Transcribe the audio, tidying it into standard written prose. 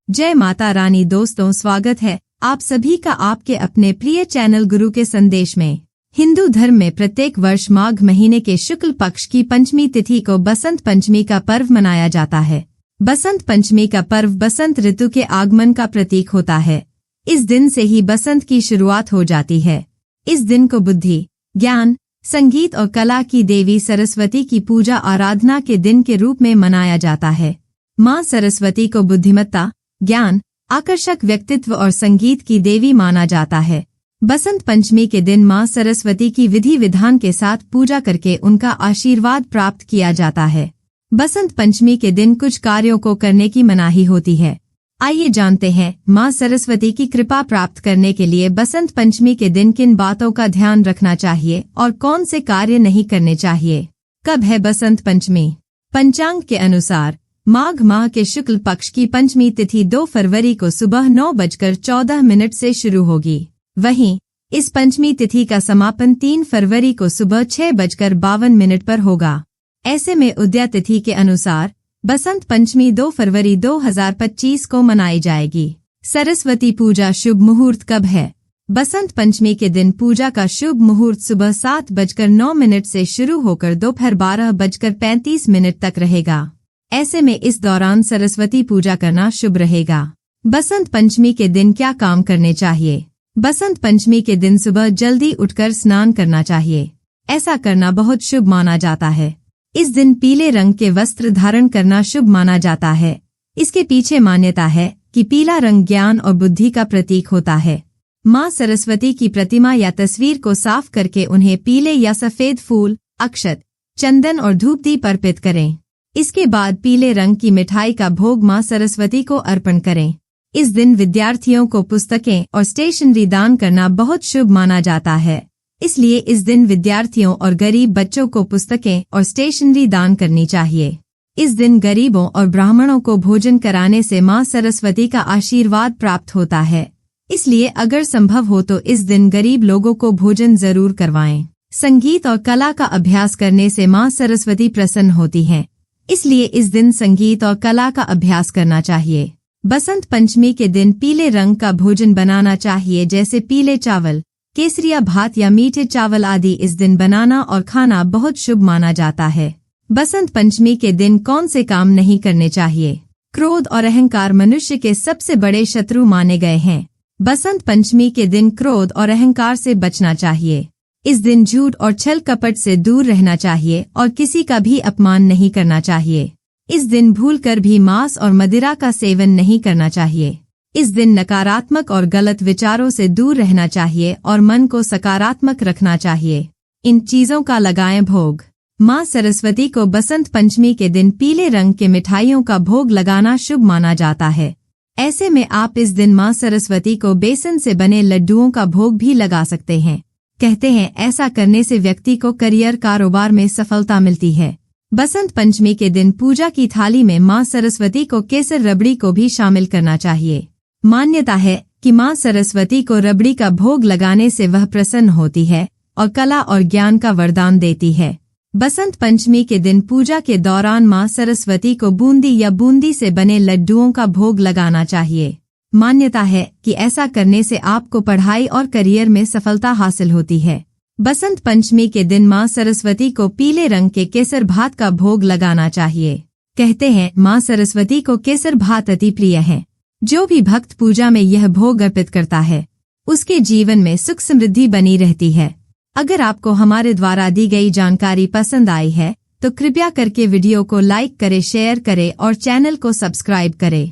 जय माता रानी। दोस्तों, स्वागत है आप सभी का आपके अपने प्रिय चैनल गुरु के संदेश में। हिंदू धर्म में प्रत्येक वर्ष माघ महीने के शुक्ल पक्ष की पंचमी तिथि को बसंत पंचमी का पर्व मनाया जाता है। बसंत पंचमी का पर्व बसंत ऋतु के आगमन का प्रतीक होता है। इस दिन से ही बसंत की शुरुआत हो जाती है। इस दिन को बुद्धि, ज्ञान, संगीत और कला की देवी सरस्वती की पूजा आराधना के दिन के रूप में मनाया जाता है। मां सरस्वती को बुद्धिमत्ता, ज्ञान, आकर्षक व्यक्तित्व और संगीत की देवी माना जाता है। बसंत पंचमी के दिन मां सरस्वती की विधि विधान के साथ पूजा करके उनका आशीर्वाद प्राप्त किया जाता है। बसंत पंचमी के दिन कुछ कार्यों को करने की मनाही होती है। आइए जानते हैं मां सरस्वती की कृपा प्राप्त करने के लिए बसंत पंचमी के दिन किन बातों का ध्यान रखना चाहिए और कौन से कार्य नहीं करने चाहिए। कब है बसंत पंचमी? पंचांग के अनुसार माघ माह के शुक्ल पक्ष की पंचमी तिथि 2 फरवरी को सुबह 9:14 से शुरू होगी। वहीं इस पंचमी तिथि का समापन 3 फरवरी को सुबह 6:52 पर होगा। ऐसे में उदया तिथि के अनुसार बसंत पंचमी 2 फरवरी 2025 को मनाई जाएगी। सरस्वती पूजा शुभ मुहूर्त कब है? बसंत पंचमी के दिन पूजा का शुभ मुहूर्त सुबह 7:09 से शुरू होकर दोपहर 12:35 तक रहेगा। ऐसे में इस दौरान सरस्वती पूजा करना शुभ रहेगा। बसंत पंचमी के दिन क्या काम करने चाहिए? बसंत पंचमी के दिन सुबह जल्दी उठकर स्नान करना चाहिए। ऐसा करना बहुत शुभ माना जाता है। इस दिन पीले रंग के वस्त्र धारण करना शुभ माना जाता है। इसके पीछे मान्यता है कि पीला रंग ज्ञान और बुद्धि का प्रतीक होता है। मां सरस्वती की प्रतिमा या तस्वीर को साफ करके उन्हें पीले या सफेद फूल, अक्षत, चंदन और धूप दीप अर्पित करें। इसके बाद पीले रंग की मिठाई का भोग मां सरस्वती को अर्पण करें। इस दिन विद्यार्थियों को पुस्तकें और स्टेशनरी दान करना बहुत शुभ माना जाता है। इसलिए इस दिन विद्यार्थियों और गरीब बच्चों को पुस्तकें और स्टेशनरी दान करनी चाहिए। इस दिन गरीबों और ब्राह्मणों को भोजन कराने से मां सरस्वती का आशीर्वाद प्राप्त होता है। इसलिए अगर संभव हो तो इस दिन गरीब लोगों को भोजन जरूर करवाएं। संगीत और कला का अभ्यास करने से मां सरस्वती प्रसन्न होती हैं। इसलिए इस दिन संगीत और कला का अभ्यास करना चाहिए। बसंत पंचमी के दिन पीले रंग का भोजन बनाना चाहिए, जैसे पीले चावल, केसरिया भात या मीठे चावल आदि इस दिन बनाना और खाना बहुत शुभ माना जाता है। बसंत पंचमी के दिन कौन से काम नहीं करने चाहिए? क्रोध और अहंकार मनुष्य के सबसे बड़े शत्रु माने गए हैं। बसंत पंचमी के दिन क्रोध और अहंकार से बचना चाहिए। इस दिन झूठ और छल कपट से दूर रहना चाहिए और किसी का भी अपमान नहीं करना चाहिए। इस दिन भूलकर भी मांस और मदिरा का सेवन नहीं करना चाहिए। इस दिन नकारात्मक और गलत विचारों से दूर रहना चाहिए और मन को सकारात्मक रखना चाहिए। इन चीजों का लगाएं भोग। मां सरस्वती को बसंत पंचमी के दिन पीले रंग के मिठाइयों का भोग लगाना शुभ माना जाता है। ऐसे में आप इस दिन मां सरस्वती को बेसन से बने लड्डुओं का भोग भी लगा सकते हैं। कहते हैं ऐसा करने से व्यक्ति को करियर कारोबार में सफलता मिलती है। बसंत पंचमी के दिन पूजा की थाली में मां सरस्वती को केसर रबड़ी को भी शामिल करना चाहिए। मान्यता है कि मां सरस्वती को रबड़ी का भोग लगाने से वह प्रसन्न होती है और कला और ज्ञान का वरदान देती है। बसंत पंचमी के दिन पूजा के दौरान मां सरस्वती को बूंदी या बूंदी से बने लड्डुओं का भोग लगाना चाहिए। मान्यता है कि ऐसा करने से आपको पढ़ाई और करियर में सफलता हासिल होती है। बसंत पंचमी के दिन मां सरस्वती को पीले रंग के केसर भात का भोग लगाना चाहिए। कहते हैं मां सरस्वती को केसर भात अति प्रिय है। जो भी भक्त पूजा में यह भोग अर्पित करता है उसके जीवन में सुख समृद्धि बनी रहती है। अगर आपको हमारे द्वारा दी गई जानकारी पसंद आई है तो कृपया करके वीडियो को लाइक करें, शेयर करें और चैनल को सब्सक्राइब करें।